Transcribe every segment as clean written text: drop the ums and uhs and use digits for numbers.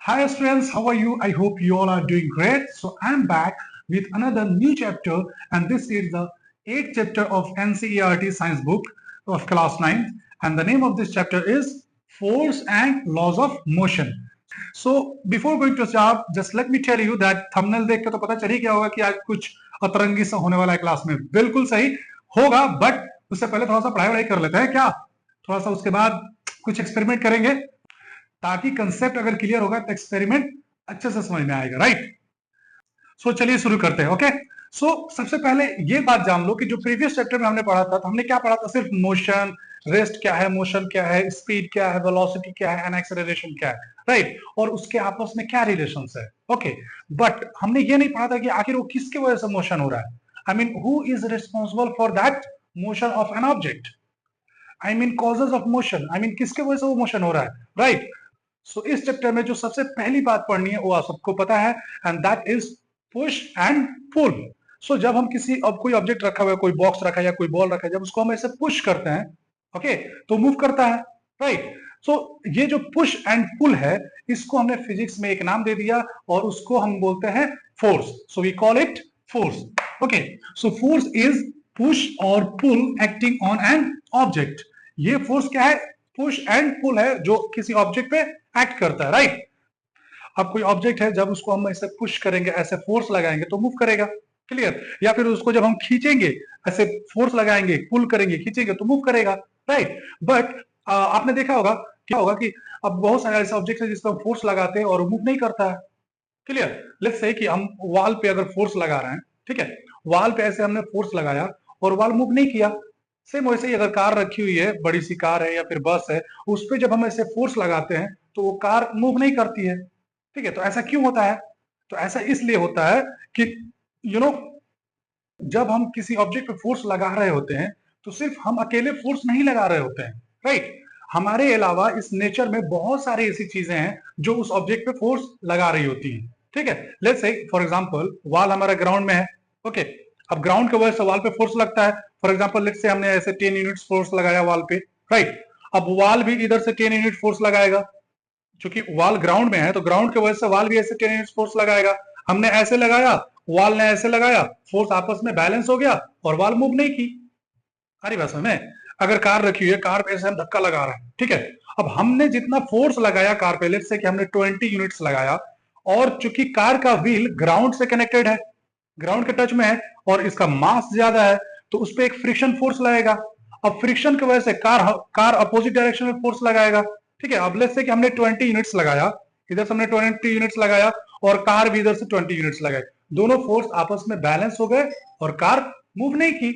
Hi students, how are you? I hope you all are doing great. So I'm back with another new chapter, and this is the 8th chapter of NCERT science book of class 9th, and the name of this chapter is Force and Laws of Motion. So before going to start, just let me tell you that thumbnail देख के तो पता चल ही गया होगा कि आज कुछ अतरंगी सा होने वाला है क्लास में. बिल्कुल सही होगा, बट उससे पहले थोड़ा सा पढ़ाई वढ़ाई कर लेते हैं क्या. थोड़ा सा उसके बाद कुछ एक्सपेरिमेंट करेंगे ताकि कंसेप्ट अगर क्लियर होगा तो एक्सपेरिमेंट अच्छे से समझ में आएगा. राइट. सो चलिए शुरू करते हैं. ओके. सो सबसे पहले ये बात जान लो कि जो प्रीवियस चैप्टर में हमने पढ़ा था तो हमने क्या पढ़ा था? सिर्फ मोशन, रेस्ट क्या है, मोशन क्या है, स्पीड क्या है, वेलोसिटी क्या है एंड एक्सेलरेशन क्या है. राइट. और उसके आपस में क्या रिलेशन है. ओके. बट हमने ये नहीं पढ़ा था कि आखिर वो किसकी वजह से मोशन हो रहा है. I mean who is responsible for that motion of an object. I mean causes of motion. I mean किसके वजह से वो मोशन हो रहा है. राइट. सो इस चैप्टर में जो सबसे पहली बात पढ़नी है वो आप सबको पता है, and that is push and pull. So जब हम किसी अब कोई ऑब्जेक्ट रखा हुआ है, कोई बॉक्स रखा है या कोई बॉल रखा है, जब उसको हम ऐसे पुश करते हैं, ओके, तो मूव करता है. राइट. सो ये जो पुश एंड पुल है, इसको हमने फिजिक्स में एक नाम दे दिया और उसको हम बोलते हैं force. So we call it force. Okay. So force is push और pull acting on an object. ये फोर्स क्या है? पुश एंड पुल है जो किसी ऑब्जेक्ट पे एक्ट करता है. राइट. अब कोई ऑब्जेक्ट है, जब उसको हम ऐसे पुश करेंगे, ऐसे फोर्स लगाएंगे तो मूव करेगा. क्लियर. या फिर उसको जब हम खींचेंगे, ऐसे फोर्स लगाएंगे, पुल करेंगे, खींचेंगे तो मूव करेगा. राइट. बट आपने देखा होगा क्या होगा कि अब बहुत सारे ऐसे ऑब्जेक्ट है जिस पर हम फोर्स लगाते हैं और मूव नहीं करता है. क्लियर. लेट्स से कि हम वॉल पे अगर फोर्स लगा रहे हैं, ठीक है, वॉल पे ऐसे हमने फोर्स लगाया और वॉल मूव नहीं किया. सेम वैसे ही अगर कार रखी हुई है, बड़ी सी कार है या फिर बस है, उस पर जब हम ऐसे फोर्स लगाते हैं तो वो कार मूव नहीं करती है. ठीक है. तो ऐसा क्यों होता है? तो ऐसा इसलिए होता है कि यू नो जब हम किसी ऑब्जेक्ट पे फोर्स लगा रहे होते हैं तो सिर्फ हम अकेले फोर्स नहीं लगा रहे होते हैं. राइट. हमारे अलावा इस नेचर में बहुत सारी ऐसी चीजें हैं जो उस ऑब्जेक्ट पे फोर्स लगा रही होती हैं. ठीक है. Let's say for example wall हमारा ग्राउंड में है. ओके. अब ग्राउंड की वजह से वॉल पे फोर्स लगता है. फॉर एग्जांपल लेट्स से हमने ऐसे 10 यूनिट्स फोर्स लगाया वॉल पे. राइट. अब वॉल भी इधर से 10 यूनिट फोर्स लगाएगा. क्योंकि वॉल ग्राउंड में है तो ग्राउंड की वजह से वॉल भी ऐसे 10 यूनिट फोर्स लगाएगा. हमने ऐसे लगाया, वॉल ने ऐसे लगाया, फोर्स आपस में बैलेंस हो गया और वॉल मूव नहीं की. अरे बस में अगर कार रखी हुई है, कार पे से हम धक्का लगा रहे हैं, ठीक है. अब हमने जितना फोर्स लगाया कार पे, लेट्स से कि हमने 20 यूनिट्स लगाया, और चूंकि कार का व्हील ग्राउंड से कनेक्टेड है, ग्राउंड के टच में है और इसका मास ज्यादा है, तो उस पर एक फ्रिक्शन फोर्स लगेगा. अब फ्रिक्शन की वजह से कार अपोजिट डायरेक्शन में फोर्स लगाएगा. ठीक है. अब लेट्स से कि हमने 20 यूनिट्स लगाया, इधर से हमने 20 यूनिट्स लगाया और कार भी इधर से 20 यूनिट्स लगाए. दोनों फोर्स आपस में बैलेंस हो गए और कार मूव नहीं की.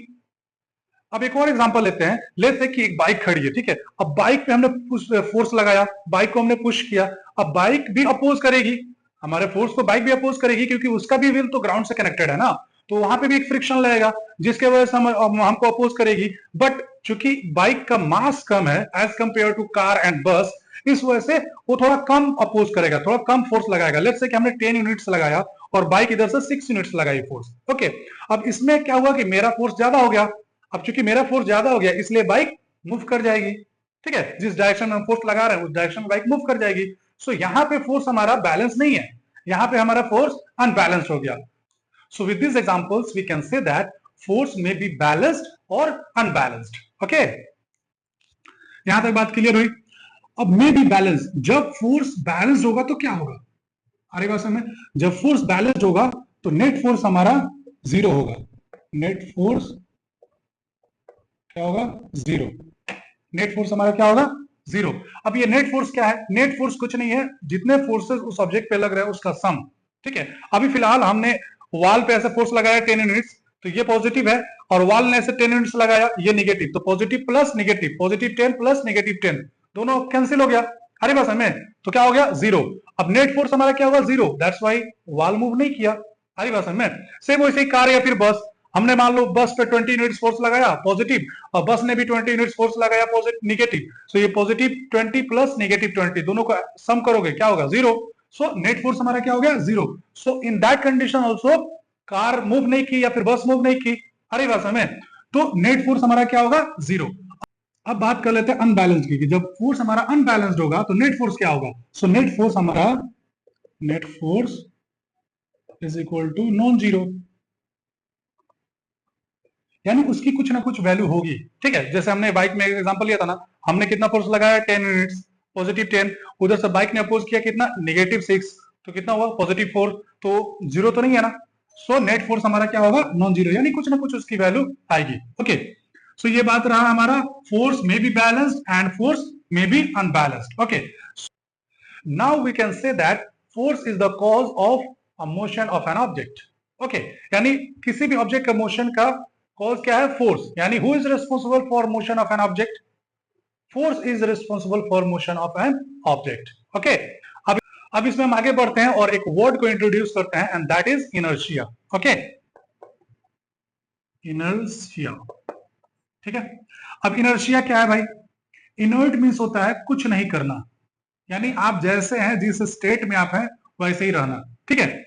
अब एक और एग्जांपल लेते हैं. लेट्स से कि एक बाइक खड़ी है, ठीक है. अब बाइक पे हमने फोर्स लगाया, बाइक को हमने पुश किया. अब बाइक भी अपोज करेगी, हमारे फोर्स को बाइक भी अपोज करेगी क्योंकि उसका भी व्हील तो ग्राउंड से कनेक्टेड है ना, तो वहां पे भी एक फ्रिक्शन लगेगा जिसके वजह से हमको अपोज करेगी. बट चूंकि बाइक का मास कम है as compare to car and bus, इस वजह से वो थोड़ा कम अपोज करेगा, थोड़ा कम फोर्स लगाएगा. लेट्स से कि हमने 10 यूनिट्स लगाया और बाइक इधर से 6 यूनिट्स लगाई फोर्स. ओके. अब इसमें क्या हुआ कि मेरा फोर्स ज्यादा हो गया. अब चूंकि मेरा फोर्स ज्यादा हो गया इसलिए बाइक मूव कर जाएगी. ठीक है. जिस डायरेक्शन में हम फोर्स लगा रहे हैं उस डायरेक्शन में बाइक मूव कर जाएगी. सो यहाँ पे फोर्स हमारा बैलेंस नहीं है, यहाँ पे हमारा फोर्स अनबैलेंस्ड हो गया. So with this examples we can say that force may be balanced और अनबैलेंस्ड. ओके. यहां तक बात क्लियर हुई. अब मे बी बैलेंस, जब फोर्स बैलेंस्ड होगा तो क्या होगा? अरे बात समझ में. जब फोर्स बैलेंस्ड होगा तो नेट फोर्स हमारा जीरो होगा. नेट फोर्स क्या होगा? जीरो. नेट फोर्स हमारा क्या होगा? जीरो. अब ये नेट फोर्स क्या है? नेट फोर्स कुछ नहीं है, जितने फोर्सेस उस ऑब्जेक्ट पे लग रहे हैं उसका सम. ठीक है. अभी फिलहाल हमने वॉल पे ऐसे फोर्स लगाया 10 यूनिट्स, तो ये पॉजिटिव है, और वॉल ने ऐसे 10 यूनिट्स लगाया, ये निगेटिव. तो positive plus negative, positive 10 plus negative 10, दोनों कैंसिल हो गया. अरे बस हमें तो क्या हो गया? जीरो. अब नेट फोर्स हमारा क्या होगा? Zero. That's why wall move नहीं किया. अरे बस हमें सेम वैसे ही कार या फिर बस, हमने मान लो बस पे 20 यूनिट्स फोर्स लगाया पॉजिटिव, और बस ने भी 20 यूनिट्स फोर्स लगाया पॉजिटिव निगेटिव. सो ये पॉजिटिव 20 प्लस निगेटिव 20, दोनों का सम करोगे क्या होगा? जीरो. सो नेट फोर्स हमारा क्या हो गया? Zero. So in that condition also car move नहीं की या फिर बस मूव नहीं की. अरे बात हमें तो नेट फोर्स हमारा क्या होगा? जीरो. अब बात कर लेते हैं अनबैलेंस्ड की, कि जब फोर्स हमारा अनबैलेंस्ड होगा तो नेट फोर्स क्या होगा? सो नेट फोर्स हमारा net force is equal to non zero, यानी उसकी कुछ ना कुछ वैल्यू होगी। ठीक है, जैसे हमने बाइक में एग्जांपल लिया था ना, हमने कितना फोर्स लगाया 10 यूनिट्स, पॉजिटिव 10, उधर से बाइक ने अपोज किया कितना नेगेटिव 6, तो कितना हुआ पॉजिटिव 4, तो जीरो तो नहीं है ना। सो नेट फोर्स हमारा क्या होगा नॉन जीरो, यानी कुछ ना कुछ उसकी वैल्यू आएगी। ओके, सो ये बात रहा हमारा force may be balanced and force may be unbalanced. Okay, now we can say that force is the cause of a motion of an object. Okay, यानी किसी भी ऑब्जेक्ट का मोशन का कॉज क्या है फोर्स, यानी who is responsible for motion of an object, force is responsible for motion of an object. Okay, अब इसमें हम आगे बढ़ते हैं और एक वर्ड को इंट्रोड्यूस करते हैं and that is inertia. Okay, inertia. ठीक है, अब इनर्शिया क्या है भाई, इनर्ट मीन्स होता है कुछ नहीं करना, यानी आप जैसे हैं जिस स्टेट में आप हैं वैसे ही रहना। ठीक है,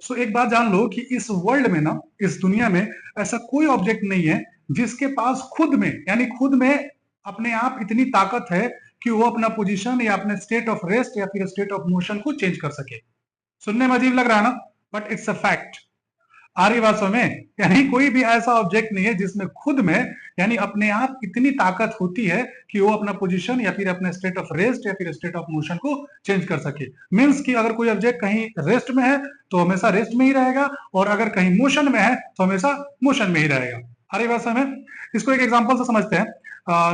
सो एक बात जान लो कि इस वर्ल्ड में ना, इस दुनिया में ऐसा कोई ऑब्जेक्ट नहीं है जिसके पास खुद में, यानी खुद में अपने आप इतनी ताकत है कि वो अपना पोजीशन या अपने स्टेट ऑफ रेस्ट या फिर स्टेट ऑफ मोशन को चेंज कर सके। सुनने में अजीब लग रहा है ना, बट इट्स अ फैक्ट। आ रही बात समझ में, यानी कोई भी ऐसा ऑब्जेक्ट नहीं है जिसमें खुद में, यानी अपने आप इतनी ताकत होती है कि वो अपना पोजीशन या फिर अपने स्टेट ऑफ रेस्ट या फिर स्टेट ऑफ मोशन को चेंज कर सके। मींस कि अगर कोई ऑब्जेक्ट कहीं रेस्ट में है तो हमेशा रेस्ट में ही रहेगा, और अगर कहीं मोशन में है तो हमेशा मोशन में ही रहेगा। आ रही बात समझ में, इसको एक एग्जांपल से समझते हैं।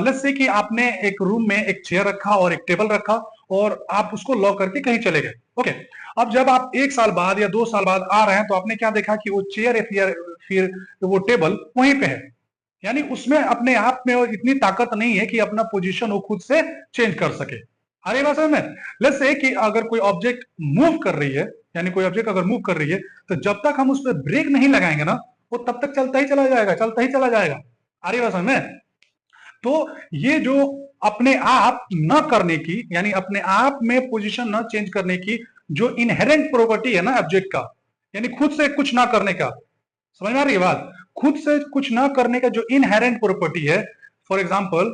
लेट्स से कि आपने एक रूम में एक चेयर रखा और एक टेबल रखा और आप उसको लॉक करके कहीं चले गए। ओके, अब जब आप 1 साल बाद या 2 साल बाद आ रहे हैं तो आपने क्या देखा कि वो चेयर या फिर वो टेबल वहीं पे है, यानी उसमें अपने आप में इतनी ताकत नहीं है कि अपना पोजीशन वो खुद से चेंज कर सके। अरे बात समझ में, लेट्स से कि अगर कोई ऑब्जेक्ट मूव कर रही है, यानी कोई ऑब्जेक्ट अगर मूव कर रही है तो जब तक हम उस पर ब्रेक नहीं लगाएंगे ना, वो तब तक चलता ही चला जाएगा, चलता ही चला जाएगा। अरे बात समझ में, तो ये जो अपने आप न करने की, यानी अपने आप में पोजीशन न चेंज करने की जो इनहेरेंट प्रॉपर्टी है ना ऑब्जेक्ट का, यानी खुद से कुछ ना करने का, समझ में आ रही है बात, खुद से कुछ ना करने का जो इनहेरेंट प्रॉपर्टी है। फॉर एग्जांपल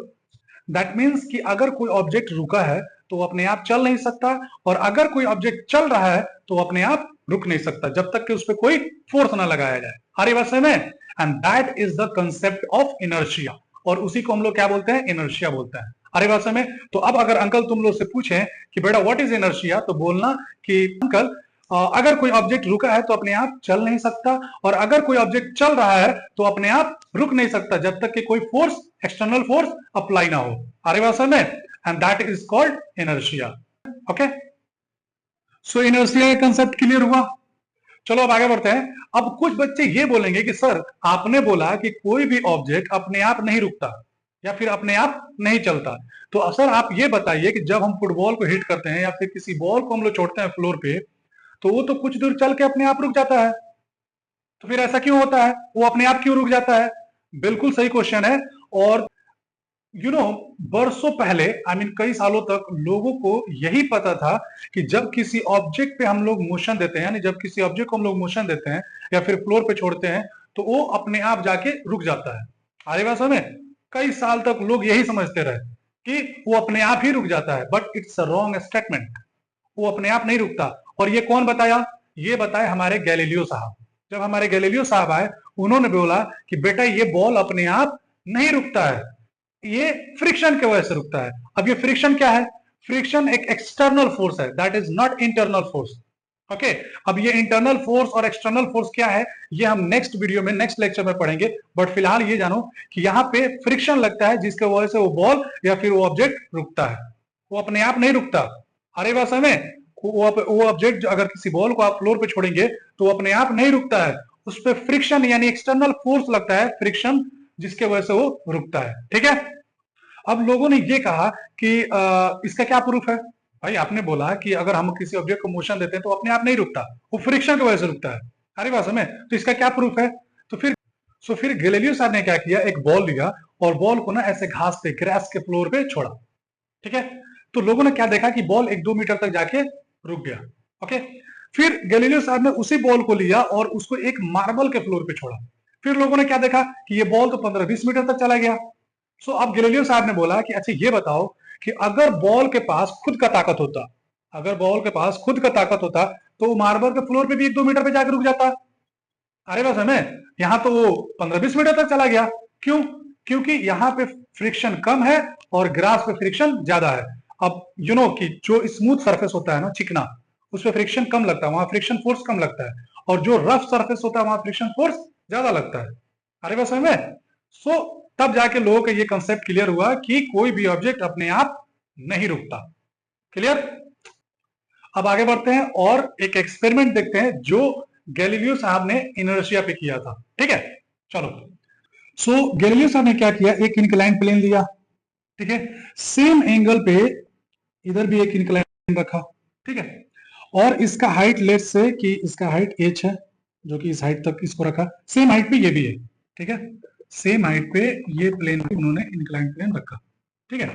दैट मींस कि अगर कोई ऑब्जेक्ट रुका है तो वो अपने आप चल नहीं सकता, और अगर कोई ऑब्जेक्ट चल रहा है तो वो अपने आप रुक नहीं सकता जब तक कि उस पर कोई फोर्स ना लगाया जाए। हरी बात में, and that is the concept of inertia, और उसी को हम लोग क्या बोलते हैं इनर्शिया बोलते हैं। अरे बात में, तो अब अगर अंकल तुम लोग से पूछे कि बेटा व्हाट इज इनर्शिया, तो बोलना कि अंकल अगर कोई ऑब्जेक्ट रुका है तो अपने आप चल नहीं सकता, और अगर कोई ऑब्जेक्ट चल रहा है तो अपने आप रुक नहीं सकता जब तक कि कोई फोर्स, एक्सटर्नल फोर्स अप्लाई ना हो। अरे बात समझ में, and that is called inertia. Okay, so inertia का कंसेप्ट क्लियर हुआ। चलो अब आगे बढ़ते हैं। अब कुछ बच्चे ये बोलेंगे कि सर आपने बोला कि कोई भी ऑब्जेक्ट अपने आप नहीं रुकता या फिर अपने आप नहीं चलता, तो सर आप ये बताइए कि जब हम फुटबॉल को हिट करते हैं या फिर किसी बॉल को हम लोग छोड़ते हैं फ्लोर पे, तो वो तो कुछ दूर चल के अपने आप रुक जाता है, तो फिर ऐसा क्यों होता है, वो अपने आप क्यों रुक जाता है? बिल्कुल सही क्वेश्चन है। और बरसों पहले, आई मीन कई सालों तक लोगों को यही पता था कि जब किसी ऑब्जेक्ट पे हम लोग मोशन देते हैं, यानी जब किसी ऑब्जेक्ट को हम लोग मोशन देते हैं या फिर फ्लोर पे छोड़ते हैं, तो वो अपने आप जाके रुक जाता है। आगे बात समझ, कई साल तक लोग यही समझते रहे कि वो अपने आप ही रुक जाता है, but it's a wrong statement. वो अपने आप नहीं रुकता। और ये कौन बताया? ये बताए हमारे गैलीलियो साहब। जब हमारे गैलीलियो साहब आए, उन्होंने बोला कि बेटा ये बॉल अपने आप नहीं रुकता है, ये फ्रिक्शन की वजह से रुकता है। अब ये फ्रिक्शन क्या है? फ्रिक्शन एक एक्सटर्नल फोर्स है, that is not internal force. Okay, अब ये इंटरनल फोर्स और एक्सटर्नल फोर्स क्या है, ये हम नेक्स्ट वीडियो में, नेक्स्ट लेक्चर में पढ़ेंगे। बट फिलहाल ये जानो कि यहाँ पे फ्रिक्शन लगता है जिसके वजह से वो बॉल या फिर वो ऑब्जेक्ट रुकता है, वो अपने आप नहीं रुकता। अरे बात समझ में, वो ऑब्जेक्ट अगर किसी बॉल को आप फ्लोर पे छोड़ेंगे तो वो अपने आप नहीं रुकता है, उस पर फ्रिक्शन यानी एक्सटर्नल फोर्स लगता है, फ्रिक्शन, जिसके वजह से वो रुकता है। ठीक है, अब लोगों ने ये कहा कि इसका क्या प्रूफ है? भाई आपने बोला कि अगर हम किसी ऑब्जेक्ट को मोशन देते हैं तो अपने आप नहीं रुकता, वो फ्रिक्शन की वजह से रुकता है। अरे बात समझ, तो इसका क्या प्रूफ है? तो फिर गैलीलियो साहब ने क्या किया, एक बॉल लिया और बॉल को ना ऐसे घास पे, ग्रास के फ्लोर पे छोड़ा। ठीक है, तो लोगों ने क्या देखा कि बॉल 1-2 मीटर तक जाके रुक गया। ओके, फिर गैलीलियो साहब ने उसी बॉल को लिया और उसको एक मार्बल के फ्लोर पे छोड़ा। फिर लोगों ने क्या देखा कि ये बॉल तो 15-20 मीटर तक चला गया। सो अब गैलीलियो साहब ने बोला कि अच्छा ये बताओ कि अगर बॉल के पास खुद का ताकत होता, अगर बॉल के पास खुद का ताकत होता तो वो मार्बल के फ्लोर पे भी 1-2 मीटर पे जाकर रुक जाता। अरे बस हमें यहाँ तो वो 15-20 मीटर तक चला गया। क्यों? क्योंकि यहाँ पे फ्रिक्शन कम है और ग्रास पे फ्रिक्शन ज्यादा है। अब यू नो कि जो स्मूथ सरफेस होता है ना, चिकना, उस पर फ्रिक्शन कम लगता है, वहां फ्रिक्शन फोर्स कम लगता है, और जो रफ सरफेस होता है वहां फ्रिक्शन फोर्स ज्यादा लगता है। अरे बस हमें सो तब जाके लोगों का ये कंसेप्ट क्लियर हुआ कि कोई भी ऑब्जेक्ट अपने आप नहीं रुकता। क्लियर? अब आगे बढ़ते हैं और एक एक्सपेरिमेंट देखते हैं जो गैलीलियो साहब ने इनर्शिया पे किया था। ठीक है, चलो। सो गैलीलियो साहब ने क्या किया, एक इंक्लाइन प्लेन लिया, ठीक है, सेम एंगल पे इधर भी एक इंक्लाइन रखा, ठीक है, और इसका हाइट लेट से कि इसका हाइट h है, जो कि इस हाइट तक इसको रखा, सेम हाइट पे ये भी है, ठीक है, सेम हाइट पे ये प्लेन पे उन्होंने इंक्लाइन प्लेन रखा, ठीक है।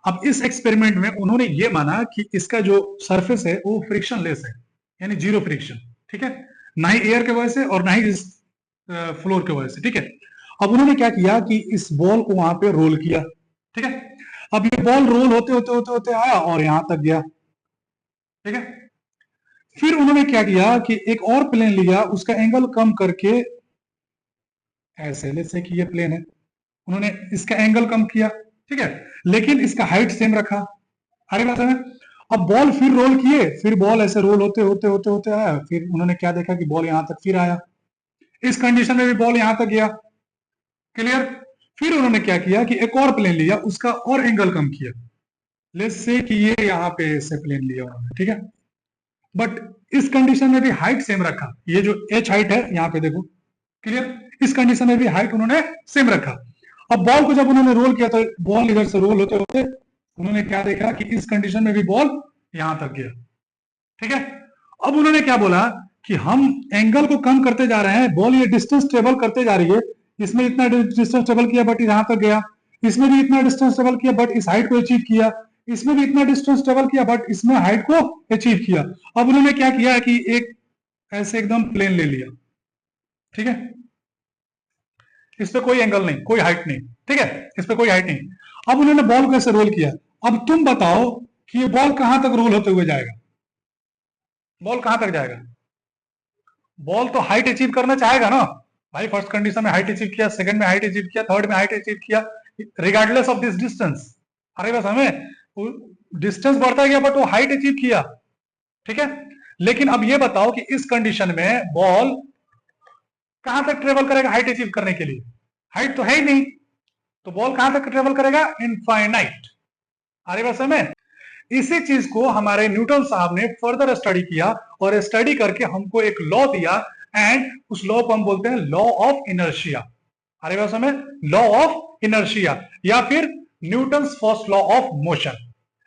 अब इस एक्सपेरिमेंट में उन्होंने ये माना कि इसका जो सरफेस है वो फ्रिक्शन लेस है, यानी जीरो फ्रिक्शन, ठीक है, ना ही एयर के वजह से और ना ही इस फ्लोर के वजह से, ठीक है। अब उन्होंने क्या किया कि इस बॉल को वहां पे रोल किया, ठीक है। अब ये बॉल रोल होते होते होते होते आया और यहां तक गया, ठीक है। फिर उन्होंने क्या किया कि एक और प्लेन लिया, उसका एंगल कम करके, ऐसे जैसे कि ये प्लेन है, उन्होंने इसका एंगल कम किया, ठीक है, लेकिन इसका हाइट सेम रखा। अरे बात है। अब बॉल फिर रोल किए, फिर बॉल ऐसे रोल होते होते होते होते आया, फिर उन्होंने क्या देखा कि बॉल यहां तक फिर आया, इस कंडीशन में भी बॉल यहां तक गया। क्लियर? फिर उन्होंने क्या किया कि एक और प्लेन लिया, उसका और एंगल कम किया, लेट्स से कि ये यहां पे ऐसे प्लेन लिया उन्होंने, ठीक है, बट इस कंडीशन में भी हाइट सेम रखा, ये जो h हाइट है यहां पे देखो। क्लियर? इस कंडीशन में भी हाइट उन्होंने सेम रखा। अब बॉल को जब उन्होंने रोल किया तो बॉल इधर से रोल होते होते उन्होंने क्या देखा कि इस कंडीशन में भी बॉल यहां तक गया, ठीक है। अब उन्होंने क्या बोला कि हम एंगल को कम करते जा रहे हैं, बॉल ये डिस्टेंस ट्रेवल करते जा रही है, इसमें इतना डिस्टेंस ट्रेवल किया बट यहां तक गया, इसमें भी इतना डिस्टेंस ट्रेवल किया बट इस हाइट को अचीव किया, इसमें भी इतना डिस्टेंस ट्रेवल किया बट इसमें हाइट को अचीव किया। अब उन्होंने क्या किया कि एक ऐसे एकदम प्लेन ले लिया, ठीक है, इस पे कोई एंगल नहीं, कोई हाइट नहीं, ठीक है, इस पे कोई हाइट नहीं। अब उन्होंने बॉल को ऐसे रोल किया। अब तुम बताओ कि ये बॉल कहां तक रोल होते हुए जाएगा? बॉल कहां तक जाएगा? बॉल तो हाइट अचीव करना चाहेगा ना भाई। फर्स्ट कंडीशन में हाइट अचीव किया, सेकंड में हाइट अचीव किया, थर्ड में हाइट अचीव किया, रिगार्डलेस ऑफ दिस डिस्टेंस। अरे बस हमें डिस्टेंस बढ़ता गया बट वो हाइट अचीव किया, ठीक है। लेकिन अब ये बताओ कि इस कंडीशन में बॉल कहां तक ट्रेवल करेगा हाइट अचीव करने के लिए? हाइट तो है ही नहीं, तो बॉल कहां तक ट्रेवल करेगा? इनफाइनाइट। अरे बस हमें इसी चीज को हमारे न्यूटन साहब ने फर्दर स्टडी किया और स्टडी करके हमको एक लॉ दिया, एंड उस लॉ को हम बोलते हैं लॉ ऑफ इनर्शिया। अरे बस हमें लॉ ऑफ इनर्शिया या फिर Newton's first law of motion.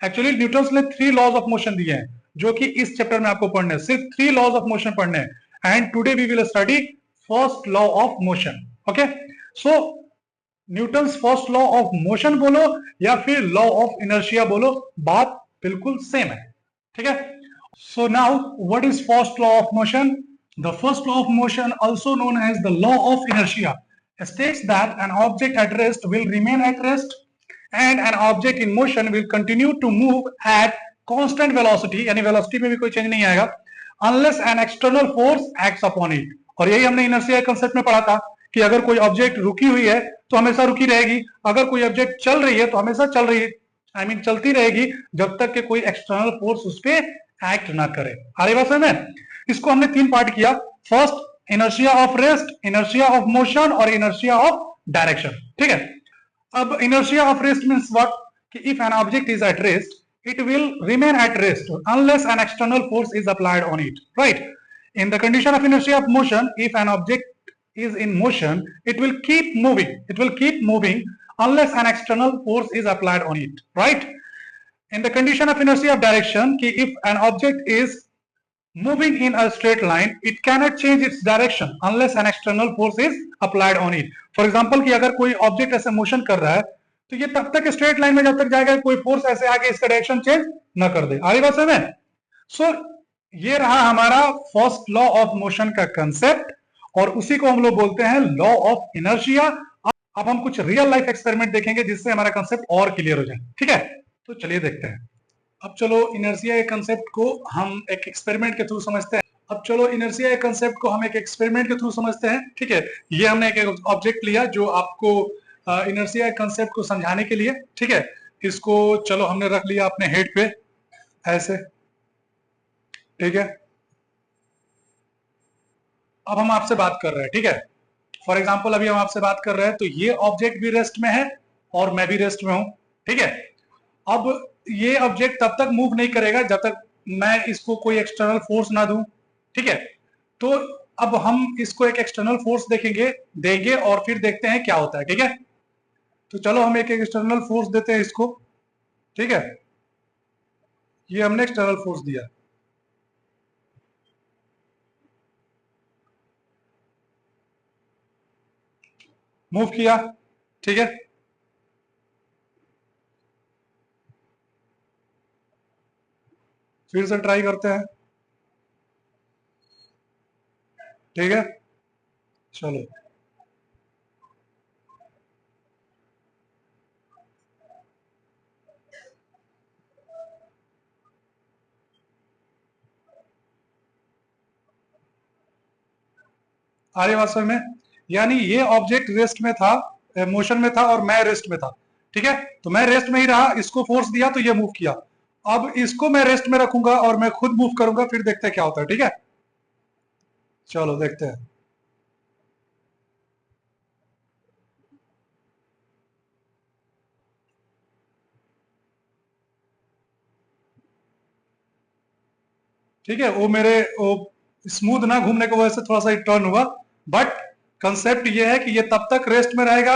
Actually Newton's ने 3 लॉज ऑफ मोशन दिए हैं जो कि इस चैप्टर में आपको पढ़ने हैं, सिर्फ 3 लॉज ऑफ मोशन पढ़ने हैं, and today we will study first law of motion. Okay, so Newton's first law of motion बोलो या फिर लॉ ऑफ इनर्शिया बोलो, बात बिल्कुल सेम है, ठीक है। So now what is first law of motion? The first law of motion, also known as the law of inertia, states that an object at rest will remain at rest and an object in motion will continue to move at constant velocity, यानी velocity में भी कोई change नहीं आएगा, unless an external force acts upon it। और यही हमने inertia concept में पढ़ा था कि अगर कोई ऑब्जेक्ट रुकी हुई है तो हमेशा रुकी रहेगी, अगर कोई ऑब्जेक्ट चल रही है तो हमेशा चल रही है, आई मीन चलती रहेगी जब तक कि कोई एक्सटर्नल फोर्स उस पर एक्ट ना करे। अरे बस में इसको हमने 3 पार्ट किया, first inertia of rest, inertia of motion और इनर्शिया ऑफ डायरेक्शन, ठीक है। अब inertia of rest means what? If an object is at rest, it will remain at rest unless an external force is applied on it, right? In the condition of inertia of motion, if an object is in motion, it will keep moving, unless an external force is applied on it, right? In the condition of inertia of direction, if an object is moving in a straight line, it cannot change its direction unless an external force is applied on it. For example, कि अगर कोई object ऐसे motion कर रहा है तो ये तब तक स्ट्रेट लाइन में जब तक जाएगा कोई फोर्स ऐसे आके इसका डायरेक्शन चेंज ना कर दे। आगे बात समझ? सो ये रहा हमारा फर्स्ट लॉ ऑफ मोशन का कंसेप्ट और उसी को हम लोग बोलते हैं लॉ ऑफ इनर्शिया। अब हम कुछ रियल लाइफ एक्सपेरिमेंट देखेंगे जिससे हमारा कंसेप्ट और क्लियर हो जाए, ठीक है। तो चलिए देखते हैं। अब चलो इनर्शिया के कंसेप्ट को हम एक एक्सपेरिमेंट के थ्रू समझते हैं। अब चलो इनर्शिया के कंसेप्ट को हम एक एक्सपेरिमेंट के थ्रू समझते हैं। ठीक है, ये हमने एक ऑब्जेक्ट लिया जो आपको इनर्शिया के कंसेप्ट को समझाने के लिए, ठीक है, इसको चलो हमने रख लिया अपने हेड पे ऐसे। ठीक है, अब हम आपसे बात कर रहे हैं। ठीक है, फॉर एग्जाम्पल अभी हम आपसे बात कर रहे हैं तो ये ऑब्जेक्ट भी रेस्ट में है और मैं भी रेस्ट में हूं। ठीक है, अब ये ऑब्जेक्ट तब तक मूव नहीं करेगा जब तक मैं इसको कोई एक्सटर्नल फोर्स ना दूं। ठीक है, तो अब हम इसको एक एक्सटर्नल फोर्स देंगे और फिर देखते हैं क्या होता है। ठीक है, तो चलो हम एक एक्सटर्नल फोर्स देते हैं इसको। ठीक है, ये हमने एक्सटर्नल फोर्स दिया, मूव किया। ठीक है, फिर से ट्राई करते हैं। ठीक है, चलो आ रही बात समझ में? यानी ये ऑब्जेक्ट रेस्ट में था, मोशन में था और मैं रेस्ट में था। ठीक है, तो मैं रेस्ट में ही रहा, इसको फोर्स दिया तो ये मूव किया। अब इसको मैं रेस्ट में रखूंगा और मैं खुद मूव करूंगा, फिर देखते हैं क्या होता है। ठीक है, चलो देखते हैं। ठीक है, वो स्मूथ ना घूमने की वजह से थोड़ा सा टर्न हुआ, बट कंसेप्ट ये है कि ये तब तक रेस्ट में रहेगा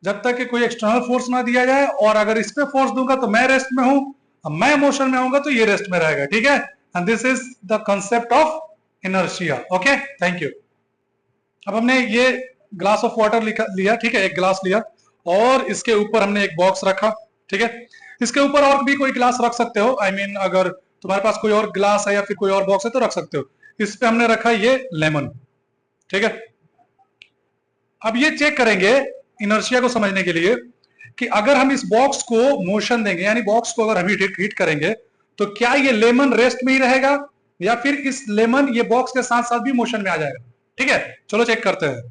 जब तक कि कोई एक्सटर्नल फोर्स ना दिया जाए, और अगर इस पे फोर्स दूंगा तो मैं रेस्ट में हूं, अब मैं मोशन में होऊंगा तो ये रेस्ट में रहेगा। ठीक है, and this is the concept of inertia. Okay, thank you. अब हमने ये ग्लास ऑफ वाटर लिया। ठीक है, एक ग्लास लिया और इसके ऊपर हमने एक बॉक्स रखा। ठीक है, इसके ऊपर और भी कोई ग्लास रख सकते हो, आई मीन अगर तुम्हारे पास कोई और ग्लास है या फिर कोई और बॉक्स है तो रख सकते हो। इस पे हमने रखा ये लेमन। ठीक है, अब ये चेक करेंगे इनर्शिया को समझने के लिए कि अगर हम इस बॉक्स को मोशन देंगे, यानी बॉक्स को अगर हम हीट करेंगे तो क्या ये लेमन रेस्ट में ही रहेगा या फिर इस लेमन ये बॉक्स के साथ साथ भी मोशन में आ जाएगा। ठीक है, चलो चेक करते हैं।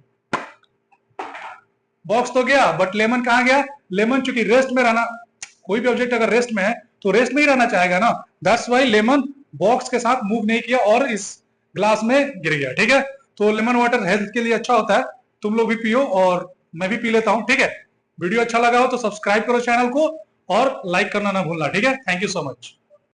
बॉक्स तो गया बट लेमन कहां गया? लेमन चूंकि रेस्ट में रहना, कोई भी ऑब्जेक्ट अगर रेस्ट में है तो रेस्ट में ही रहना चाहेगा ना, दैट्स वाई लेमन बॉक्स के साथ मूव नहीं किया और इस ग्लास में गिर गया। ठीक है, तो लेमन वाटर हेल्थ के लिए अच्छा होता है, तुम लोग भी पियो और मैं भी पी लेता हूं। ठीक है, वीडियो अच्छा लगा हो तो सब्सक्राइब करो चैनल को और लाइक करना ना भूलना। ठीक है, थैंक यू सो मच।